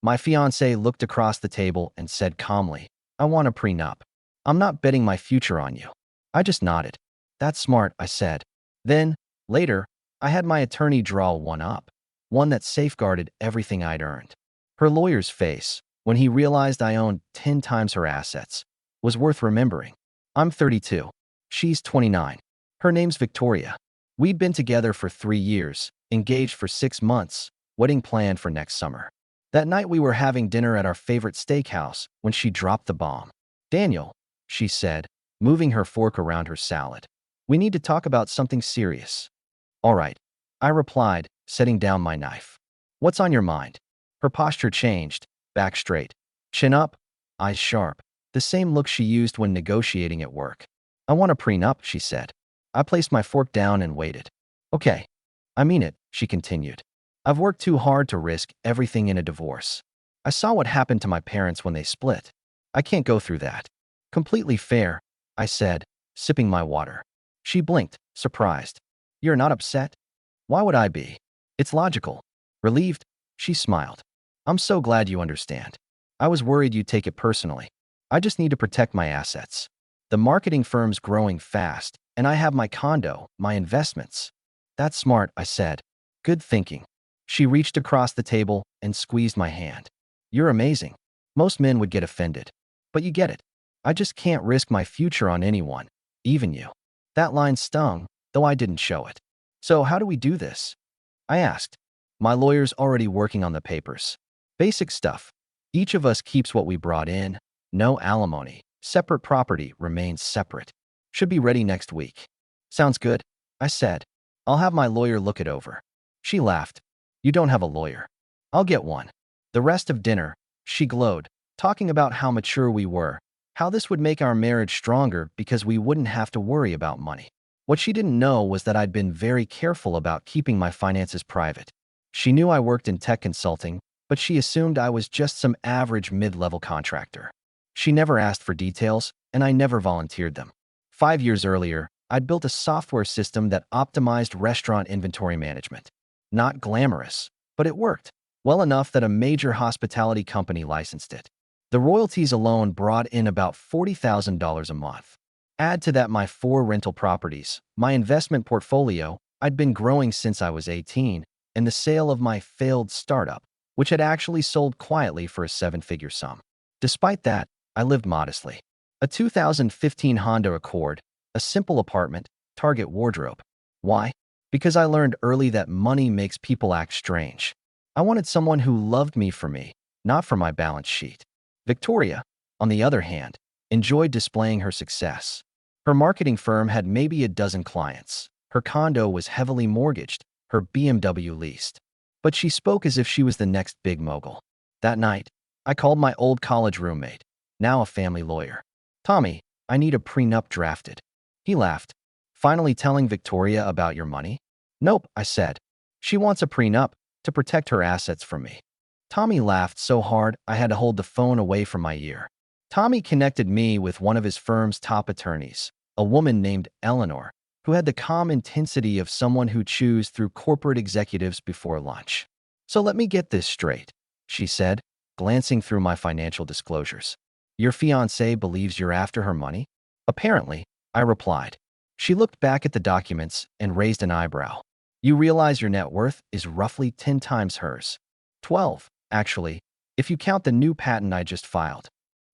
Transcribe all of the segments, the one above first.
My fiancé looked across the table and said calmly, I want a prenup. I'm not betting my future on you. I just nodded. That's smart, I said. Then, later, I had my attorney draw one up, one that safeguarded everything I'd earned. Her lawyer's face, when he realized I owned 10 times her assets, was worth remembering. I'm 32. She's 29. Her name's Victoria. We'd been together for 3 years, engaged for 6 months, wedding planned for next summer. That night we were having dinner at our favorite steakhouse when she dropped the bomb. Daniel, she said, moving her fork around her salad. We need to talk about something serious. All right, I replied, setting down my knife. What's on your mind? Her posture changed, back straight, chin up, eyes sharp, the same look she used when negotiating at work. I want a prenup, she said. I placed my fork down and waited. Okay, I mean it, she continued. I've worked too hard to risk everything in a divorce. I saw what happened to my parents when they split. I can't go through that. Completely fair, I said, sipping my water. She blinked, surprised. You're not upset? Why would I be? It's logical. Relieved, she smiled. I'm so glad you understand. I was worried you'd take it personally. I just need to protect my assets. The marketing firm's growing fast, and I have my condo, my investments. That's smart, I said. Good thinking. She reached across the table and squeezed my hand. You're amazing. Most men would get offended. But you get it. I just can't risk my future on anyone, even you. That line stung, though I didn't show it. So how do we do this? I asked. My lawyer's already working on the papers. Basic stuff. Each of us keeps what we brought in. No alimony. Separate property remains separate. Should be ready next week. Sounds good, I said. I'll have my lawyer look it over. She laughed. You don't have a lawyer. I'll get one. The rest of dinner, she glowed, talking about how mature we were, how this would make our marriage stronger because we wouldn't have to worry about money. What she didn't know was that I'd been very careful about keeping my finances private. She knew I worked in tech consulting, but she assumed I was just some average mid-level contractor. She never asked for details, and I never volunteered them. 5 years earlier, I'd built a software system that optimized restaurant inventory management. Not glamorous, but it worked well enough that a major hospitality company licensed it. The royalties alone brought in about $40,000 a month. Add to that my 4 rental properties, my investment portfolio I'd been growing since I was 18, and the sale of my failed startup, which had actually sold quietly for a 7-figure sum. Despite that, I lived modestly. A 2015 Honda Accord, a simple apartment, Target wardrobe. Why? Because I learned early that money makes people act strange. I wanted someone who loved me for me, not for my balance sheet. Victoria, on the other hand, enjoyed displaying her success. Her marketing firm had maybe a dozen clients. Her condo was heavily mortgaged, her BMW leased. But she spoke as if she was the next big mogul. That night, I called my old college roommate, now a family lawyer. Tommy, I need a prenup drafted. He laughed. Finally telling Victoria about your money? Nope, I said. She wants a prenup to protect her assets from me. Tommy laughed so hard I had to hold the phone away from my ear. Tommy connected me with one of his firm's top attorneys, a woman named Eleanor, who had the calm intensity of someone who chews through corporate executives before lunch. So let me get this straight, she said, glancing through my financial disclosures. Your fiancé believes you're after her money? Apparently, I replied. She looked back at the documents and raised an eyebrow. You realize your net worth is roughly 10 times hers. 12, actually, if you count the new patent I just filed.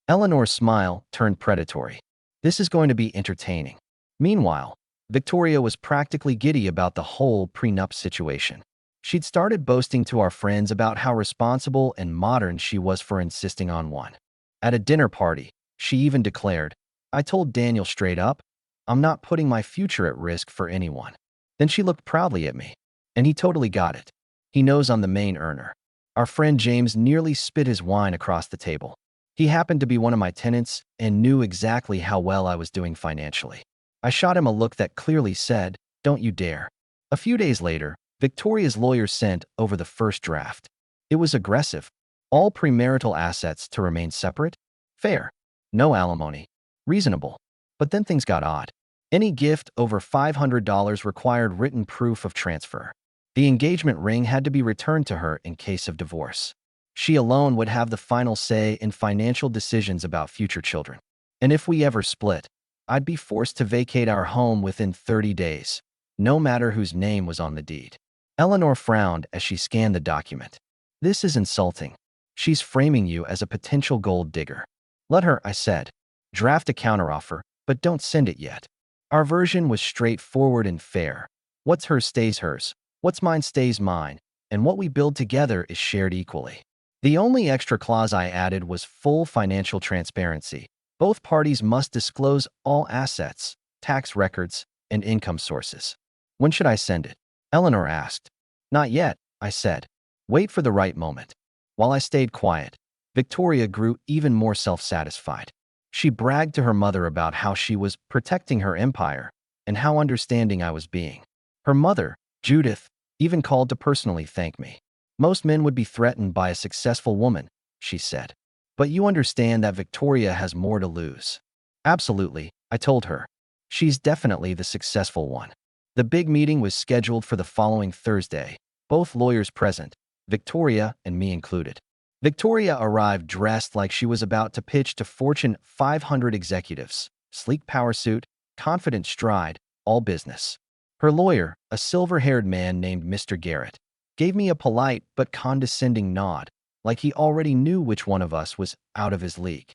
Eleanor's smile turned predatory. This is going to be entertaining. Meanwhile, Victoria was practically giddy about the whole prenup situation. She'd started boasting to our friends about how responsible and modern she was for insisting on one. At a dinner party, she even declared, I told Daniel straight up, I'm not putting my future at risk for anyone. Then she looked proudly at me. And he totally got it. He knows I'm the main earner. Our friend James nearly spit his wine across the table. He happened to be one of my tenants and knew exactly how well I was doing financially. I shot him a look that clearly said, don't you dare. A few days later, Victoria's lawyer sent over the first draft. It was aggressive. All premarital assets to remain separate. Fair. No alimony. Reasonable. But then things got odd. Any gift over $500 required written proof of transfer. The engagement ring had to be returned to her in case of divorce. She alone would have the final say in financial decisions about future children. And if we ever split, I'd be forced to vacate our home within 30 days, no matter whose name was on the deed. Eleanor frowned as she scanned the document. This is insulting. She's framing you as a potential gold digger. Let her, I said. Draft a counteroffer, but don't send it yet. Our version was straightforward and fair. What's hers stays hers, what's mine stays mine, and what we build together is shared equally. The only extra clause I added was full financial transparency. Both parties must disclose all assets, tax records, and income sources. When should I send it? Eleanor asked. Not yet, I said. Wait for the right moment. While I stayed quiet, Victoria grew even more self-satisfied. She bragged to her mother about how she was protecting her empire and how understanding I was being. Her mother, Judith, even called to personally thank me. Most men would be threatened by a successful woman, she said. But you understand that Victoria has more to lose. Absolutely, I told her. She's definitely the successful one. The big meeting was scheduled for the following Thursday, both lawyers present, Victoria and me included. Victoria arrived dressed like she was about to pitch to Fortune 500 executives, sleek power suit, confident stride, all business. Her lawyer, a silver-haired man named Mr. Garrett, gave me a polite but condescending nod, like he already knew which one of us was out of his league.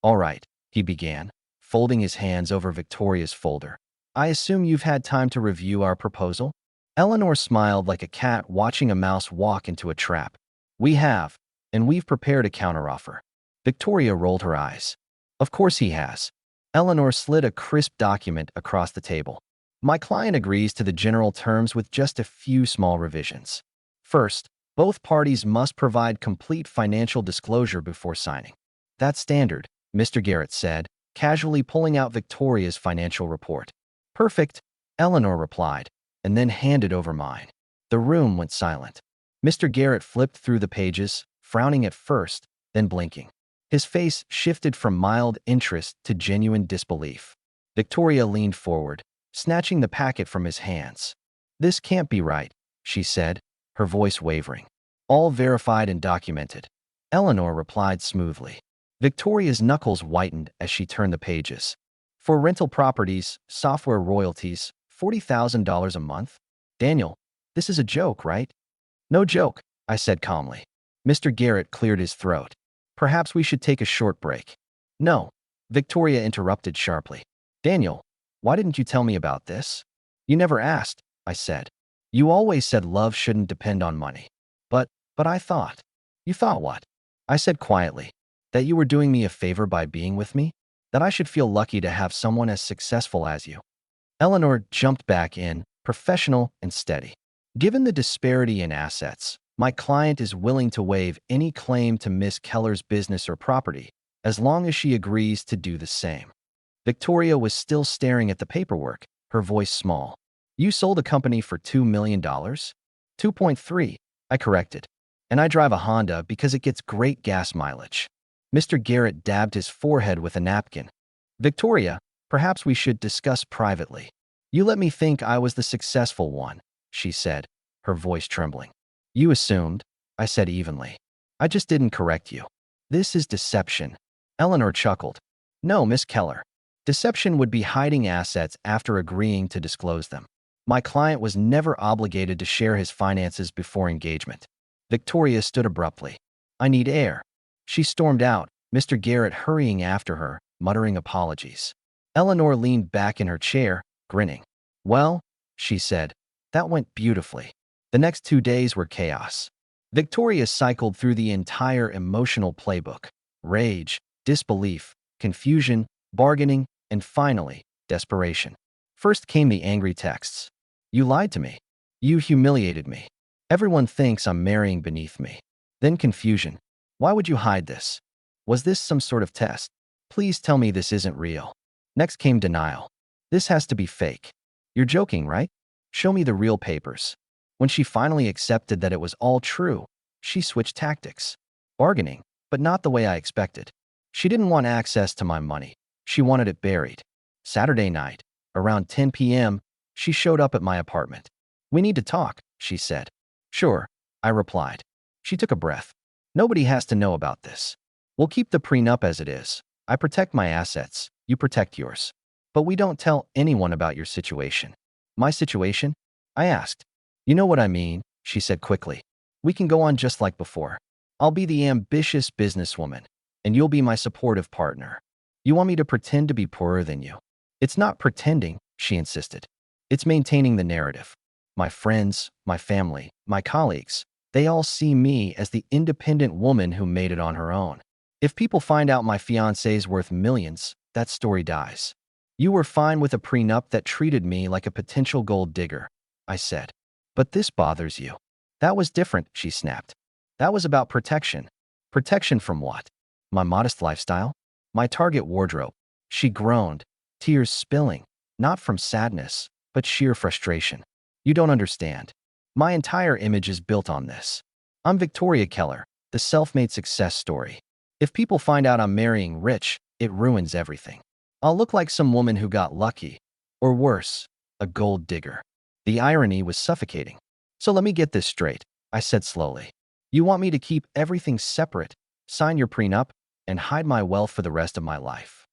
All right, he began, folding his hands over Victoria's folder. I assume you've had time to review our proposal? Eleanor smiled like a cat watching a mouse walk into a trap. We have, and we've prepared a counteroffer. Victoria rolled her eyes. Of course he has. Eleanor slid a crisp document across the table. My client agrees to the general terms with just a few small revisions. First, both parties must provide complete financial disclosure before signing. That's standard, Mr. Garrett said, casually pulling out Victoria's financial report. Perfect, Eleanor replied, and then handed over mine. The room went silent. Mr. Garrett flipped through the pages, frowning at first, then blinking. His face shifted from mild interest to genuine disbelief. Victoria leaned forward, snatching the packet from his hands. This can't be right, she said, her voice wavering. All verified and documented. Eleanor replied smoothly. Victoria's knuckles whitened as she turned the pages. For rental properties, software royalties, $40,000 a month? Daniel, this is a joke, right? No joke, I said calmly. Mr. Garrett cleared his throat. Perhaps we should take a short break. No, Victoria interrupted sharply. Daniel, why didn't you tell me about this? You never asked, I said. You always said love shouldn't depend on money. But I thought. You thought what? I said quietly. That you were doing me a favor by being with me? That I should feel lucky to have someone as successful as you. Eleanor jumped back in, professional and steady. Given the disparity in assets, my client is willing to waive any claim to Miss Keller's business or property, as long as she agrees to do the same. Victoria was still staring at the paperwork, her voice small. You sold a company for $2 million? 2.3, I corrected. And I drive a Honda because it gets great gas mileage. Mr. Garrett dabbed his forehead with a napkin. Victoria, perhaps we should discuss privately. You let me think I was the successful one, she said, her voice trembling. You assumed, I said evenly. I just didn't correct you. This is deception. Eleanor chuckled. No, Miss Keller. Deception would be hiding assets after agreeing to disclose them. My client was never obligated to share his finances before engagement. Victoria stood abruptly. I need air. She stormed out, Mr. Garrett hurrying after her, muttering apologies. Eleanor leaned back in her chair, grinning. Well, she said, that went beautifully. The next 2 days were chaos. Victoria cycled through the entire emotional playbook. Rage, disbelief, confusion, bargaining, and finally, desperation. First came the angry texts. You lied to me. You humiliated me. Everyone thinks I'm marrying beneath me. Then confusion. Why would you hide this? Was this some sort of test? Please tell me this isn't real. Next came denial. This has to be fake. You're joking, right? Show me the real papers. When she finally accepted that it was all true, she switched tactics. Bargaining, but not the way I expected. She didn't want access to my money. She wanted it buried. Saturday night, around 10 p.m., she showed up at my apartment. We need to talk, she said. Sure, I replied. She took a breath. Nobody has to know about this. We'll keep the prenup as it is. I protect my assets. You protect yours. But we don't tell anyone about your situation. My situation? I asked. You know what I mean, she said quickly. We can go on just like before. I'll be the ambitious businesswoman, and you'll be my supportive partner. You want me to pretend to be poorer than you? It's not pretending, she insisted. It's maintaining the narrative. My friends, my family, my colleagues, they all see me as the independent woman who made it on her own. If people find out my fiancé's worth millions, that story dies. You were fine with a prenup that treated me like a potential gold digger, I said. But this bothers you. That was different, she snapped. That was about protection. Protection from what? My modest lifestyle? My Target wardrobe? She groaned, tears spilling, not from sadness, but sheer frustration. You don't understand. My entire image is built on this. I'm Victoria Keller, the self-made success story. If people find out I'm marrying rich, it ruins everything. I'll look like some woman who got lucky, or worse, a gold digger. The irony was suffocating. So let me get this straight, I said slowly. You want me to keep everything separate, sign your prenup, and hide my wealth for the rest of my life?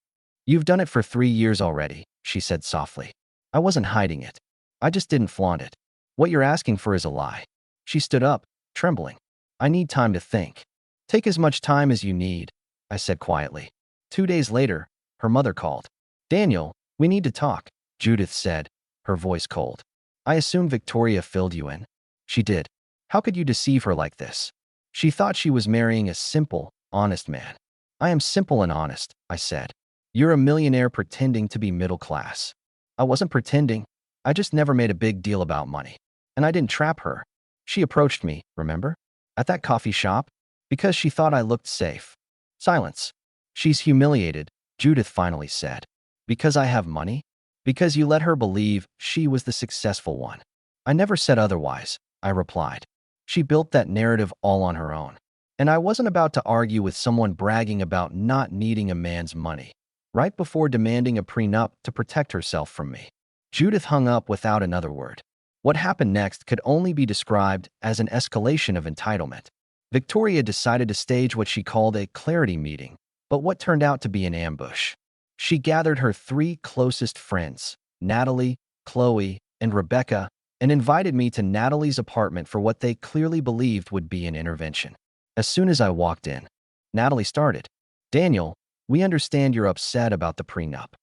You've done it for 3 years already, she said softly. I wasn't hiding it. I just didn't flaunt it. What you're asking for is a lie. She stood up, trembling. I need time to think. Take as much time as you need, I said quietly. 2 days later, her mother called. Daniel, we need to talk, Judith said, her voice cold. I assume Victoria filled you in. She did. How could you deceive her like this? She thought she was marrying a simple, honest man. I am simple and honest, I said. You're a millionaire pretending to be middle class. I wasn't pretending. I just never made a big deal about money. And I didn't trap her. She approached me, remember? At that coffee shop? Because she thought I looked safe. Silence. She's humiliated, Judith finally said. Because I have money? Because you let her believe she was the successful one. I never said otherwise, I replied. She built that narrative all on her own. And I wasn't about to argue with someone bragging about not needing a man's money, right before demanding a prenup to protect herself from me. Judith hung up without another word. What happened next could only be described as an escalation of entitlement. Victoria decided to stage what she called a clarity meeting, but what turned out to be an ambush. She gathered her 3 closest friends, Natalie, Qley, and Rebecca, and invited me to Natalie's apartment for what they clearly believed would be an intervention. As soon as I walked in, Natalie started. Daniel, we understand you're upset about the prenup.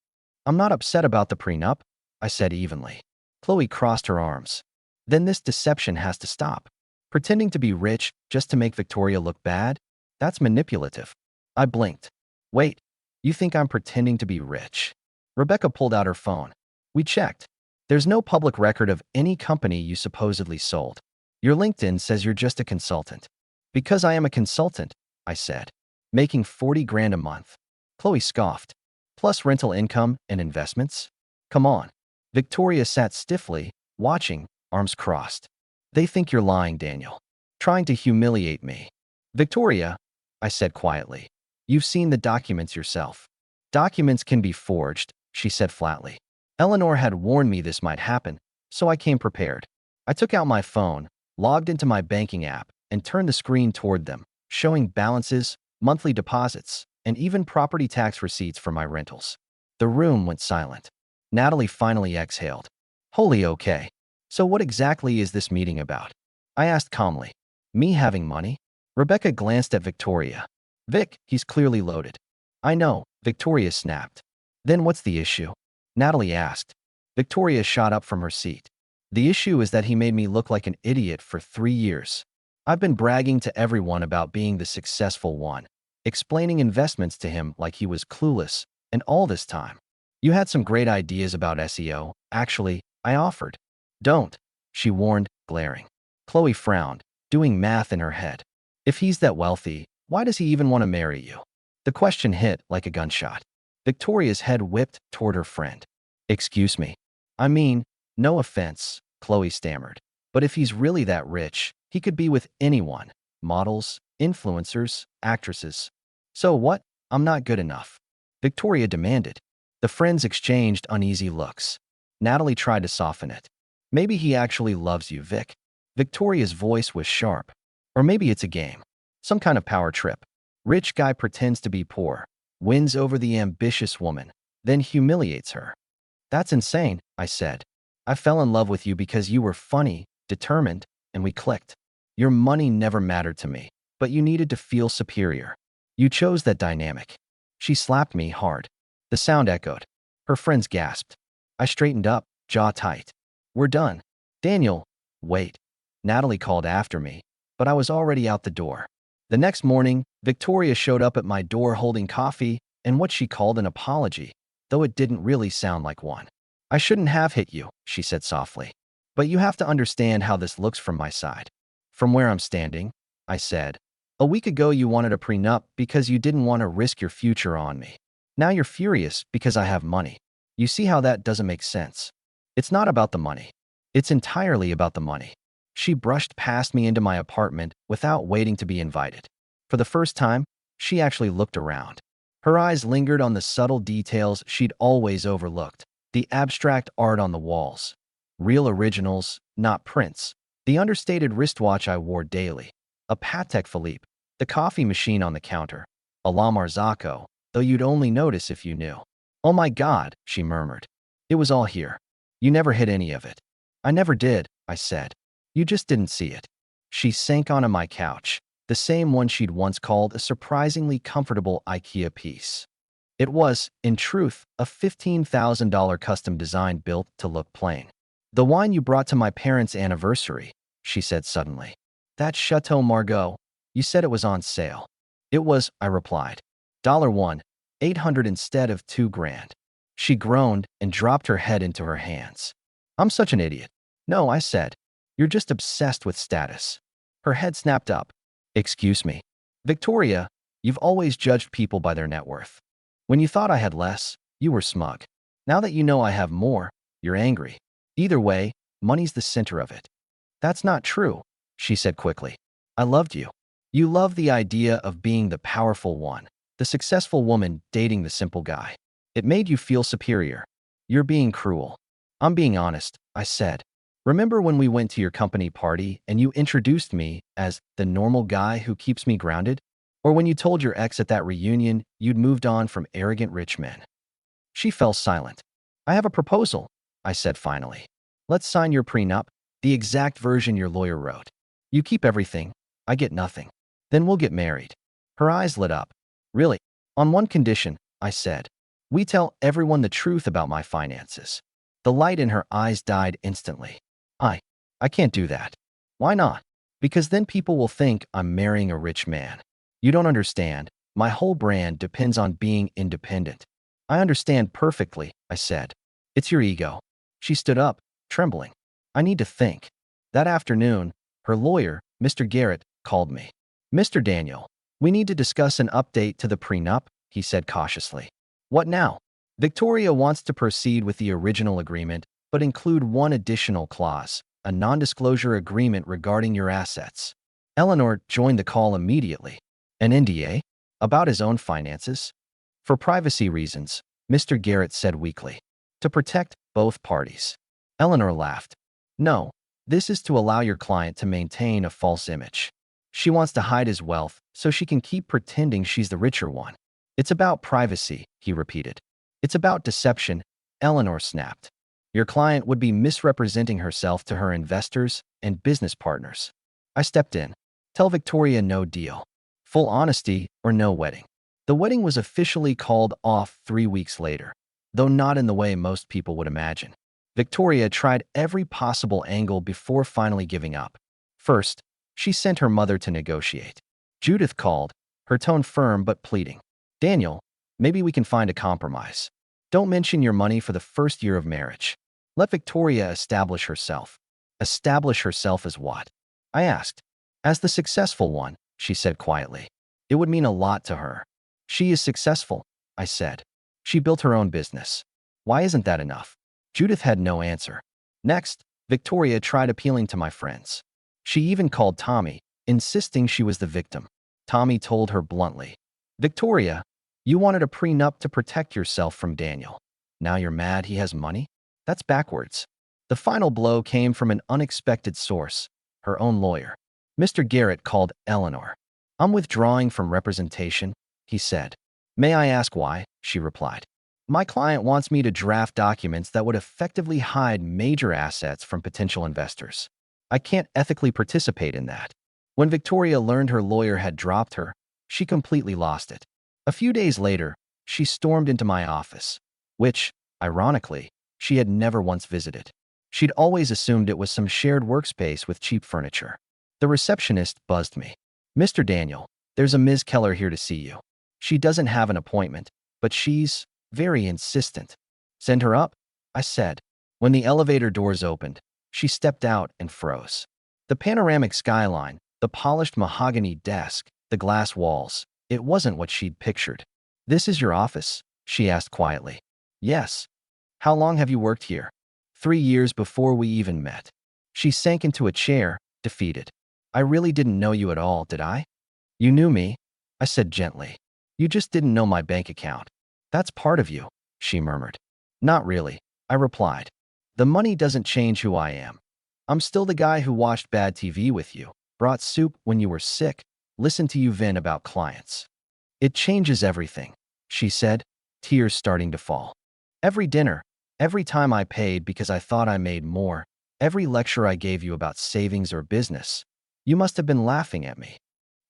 I'm not upset about the prenup, I said evenly. Qley crossed her arms. Then this deception has to stop. Pretending to be rich just to make Victoria look bad? That's manipulative. I blinked. Wait, you think I'm pretending to be rich? Rebecca pulled out her phone. We checked. There's no public record of any company you supposedly sold. Your LinkedIn says you're just a consultant. Because I am a consultant, I said. Making 40 grand a month. Qley scoffed. Plus rental income and investments? Come on. Victoria sat stiffly, watching, arms crossed. They think you're lying, Daniel. Trying to humiliate me. Victoria, I said quietly. You've seen the documents yourself. Documents can be forged, she said flatly. Eleanor had warned me this might happen, so I came prepared. I took out my phone, logged into my banking app, and turned the screen toward them, showing balances, monthly deposits, and even property tax receipts for my rentals. The room went silent. Natalie finally exhaled. Holy okay. So what exactly is this meeting about? I asked calmly. Me having money? Rebecca glanced at Victoria. Vic, he's clearly loaded. I know, Victoria snapped. Then what's the issue? Natalie asked. Victoria shot up from her seat. The issue is that he made me look like an idiot for 3 years. I've been bragging to everyone about being the successful one, explaining investments to him like he was clueless, and all this time. You had some great ideas about SEO. Actually, I offered. Don't, she warned, glaring. Qley frowned, doing math in her head. If he's that wealthy, why does he even want to marry you? The question hit like a gunshot. Victoria's head whipped toward her friend. Excuse me. I mean, no offense, Qley stammered. But if he's really that rich, he could be with anyone. Models, influencers, actresses. So what? I'm not good enough. Victoria demanded. The friends exchanged uneasy looks. Natalie tried to soften it. Maybe he actually loves you, Vic. Victoria's voice was sharp. Or maybe it's a game. Some kind of power trip. Rich guy pretends to be poor, wins over the ambitious woman, then humiliates her. That's insane, I said. I fell in love with you because you were funny, determined, and we clicked. Your money never mattered to me, but you needed to feel superior. You chose that dynamic. She slapped me hard. The sound echoed. Her friends gasped. I straightened up, jaw tight. We're done. Daniel, wait. Natalie called after me, but I was already out the door. The next morning, Victoria showed up at my door holding coffee and what she called an apology, though it didn't really sound like one. I shouldn't have hit you, she said softly. But you have to understand how this looks from my side. From where I'm standing, I said. A week ago you wanted a prenup because you didn't want to risk your future on me. Now you're furious because I have money. You see how that doesn't make sense? It's not about the money. It's entirely about the money. She brushed past me into my apartment without waiting to be invited. For the first time, she actually looked around. Her eyes lingered on the subtle details she'd always overlooked. The abstract art on the walls. Real originals, not prints. The understated wristwatch I wore daily. A Patek Philippe. The coffee machine on the counter. A La Marzocco, though you'd only notice if you knew. Oh my God, she murmured. It was all here. You never hid any of it. I never did, I said. You just didn't see it. She sank onto my couch, the same one she'd once called a surprisingly comfortable IKEA piece. It was, in truth, a $15,000 custom design built to look plain. The wine you brought to my parents' anniversary, she said suddenly. That Chateau Margaux, you said it was on sale. It was, I replied. $1, $800 instead of $2,000. She groaned and dropped her head into her hands. I'm such an idiot. No, I said. You're just obsessed with status. Her head snapped up. Excuse me. Victoria, you've always judged people by their net worth. When you thought I had less, you were smug. Now that you know I have more, you're angry. Either way, money's the center of it. That's not true, she said quickly. I loved you. You loved the idea of being the powerful one, the successful woman dating the simple guy. It made you feel superior. You're being cruel. I'm being honest, I said. Remember when we went to your company party and you introduced me as the normal guy who keeps me grounded? Or when you told your ex at that reunion you'd moved on from arrogant rich men? She fell silent. I have a proposal, I said finally. Let's sign your prenup, the exact version your lawyer wrote. You keep everything, I get nothing. Then we'll get married. Her eyes lit up. Really? On one condition, I said. We tell everyone the truth about my finances. The light in her eyes died instantly. I can't do that. Why not? Because then people will think I'm marrying a rich man. You don't understand. My whole brand depends on being independent. I understand perfectly, I said. It's your ego. She stood up, trembling. I need to think. That afternoon, her lawyer, Mr. Garrett, called me. Mr. Daniel, we need to discuss an update to the prenup, he said cautiously. What now? Victoria wants to proceed with the original agreement, but include one additional clause, a non-disclosure agreement regarding your assets. Eleanor joined the call immediately. An NDA? About his own finances? For privacy reasons, Mr. Garrett said weakly. To protect both parties. Eleanor laughed. No, this is to allow your client to maintain a false image. She wants to hide his wealth so she can keep pretending she's the richer one. It's about privacy, he repeated. It's about deception, Eleanor snapped. Your client would be misrepresenting herself to her investors and business partners. I stepped in. Tell Victoria no deal. Full honesty or no wedding. The wedding was officially called off 3 weeks later, though not in the way most people would imagine. Victoria tried every possible angle before finally giving up. First, she sent her mother to negotiate. Judith called, her tone firm but pleading. Daniel, maybe we can find a compromise. Don't mention your money for the first year of marriage. Let Victoria establish herself. Establish herself as what? I asked. As the successful one, she said quietly. It would mean a lot to her. She is successful, I said. She built her own business. Why isn't that enough? Judith had no answer. Next, Victoria tried appealing to my friends. She even called Tommy, insisting she was the victim. Tommy told her bluntly, Victoria, you wanted a prenup to protect yourself from Daniel. Now you're mad he has money? That's backwards. The final blow came from an unexpected source, her own lawyer. Mr. Garrett called Eleanor. I'm withdrawing from representation, he said. May I ask why? She replied. My client wants me to draft documents that would effectively hide major assets from potential investors. I can't ethically participate in that. When Victoria learned her lawyer had dropped her, she completely lost it. A few days later, she stormed into my office, which, ironically, she had never once visited. She'd always assumed it was some shared workspace with cheap furniture. The receptionist buzzed me. Mr. Daniel, there's a Ms. Keller here to see you. She doesn't have an appointment, but she's very insistent. Send her up, I said. When the elevator doors opened, she stepped out and froze. The panoramic skyline, the polished mahogany desk, the glass walls, it wasn't what she'd pictured. This is your office? She asked quietly. Yes. How long have you worked here? 3 years before we even met. She sank into a chair, defeated. I really didn't know you at all, did I? You knew me, I said gently. You just didn't know my bank account. That's part of you, she murmured. Not really, I replied. The money doesn't change who I am. I'm still the guy who watched bad TV with you, brought soup when you were sick, listened to you vent about clients. It changes everything, she said, tears starting to fall. Every dinner, every time I paid because I thought I made more, every lecture I gave you about savings or business, you must have been laughing at me.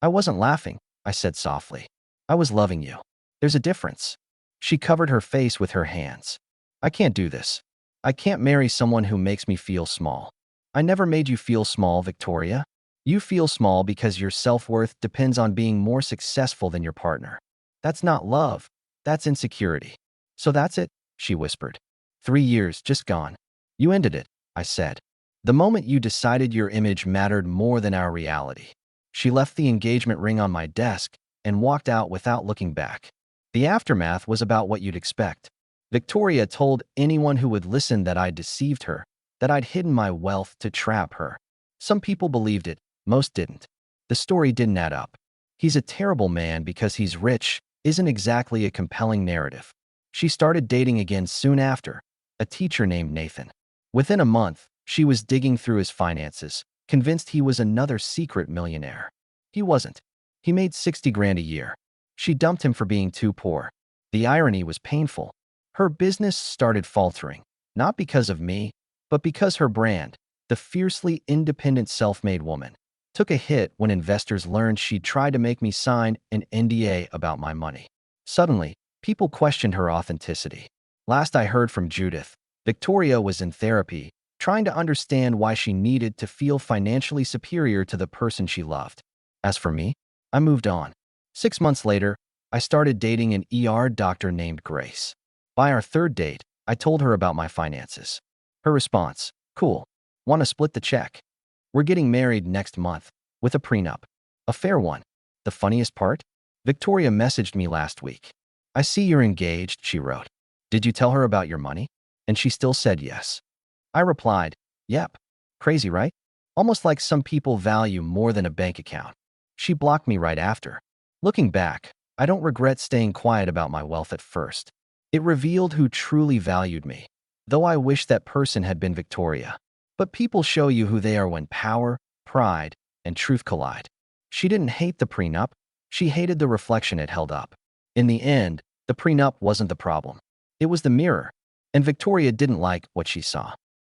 I wasn't laughing, I said softly. I was loving you. There's a difference. She covered her face with her hands. I can't do this. I can't marry someone who makes me feel small. I never made you feel small, Victoria. You feel small because your self-worth depends on being more successful than your partner. That's not love. That's insecurity. So that's it, she whispered. 3 years just gone. You ended it, I said. The moment you decided your image mattered more than our reality. She left the engagement ring on my desk and walked out without looking back. The aftermath was about what you'd expect. Victoria told anyone who would listen that I'd deceived her, that I'd hidden my wealth to trap her. Some people believed it, most didn't. The story didn't add up. He's a terrible man because he's rich isn't exactly a compelling narrative. She started dating again soon after, a teacher named Nathan. Within a month, she was digging through his finances, convinced he was another secret millionaire. He wasn't. He made 60 grand a year. She dumped him for being too poor. The irony was painful. Her business started faltering, not because of me, but because her brand, the fiercely independent self-made woman, took a hit when investors learned she'd tried to make me sign an NDA about my money. Suddenly, people questioned her authenticity. Last I heard from Judith, Victoria was in therapy, trying to understand why she needed to feel financially superior to the person she loved. As for me, I moved on. 6 months later, I started dating an ER doctor named Grace. By our third date, I told her about my finances. Her response, cool. Want to split the check? We're getting married next month, with a prenup. A fair one. The funniest part? Victoria messaged me last week. I see you're engaged, she wrote. Did you tell her about your money? And she still said yes. I replied, yep. Crazy, right? Almost like some people value more than a bank account. She blocked me right after. Looking back, I don't regret staying quiet about my wealth at first. It revealed who truly valued me, though I wish that person had been Victoria. But people show you who they are when power, pride, and truth collide. She didn't hate the prenup. She hated the reflection it held up. In the end, the prenup wasn't the problem. It was the mirror, and Victoria didn't like what she saw.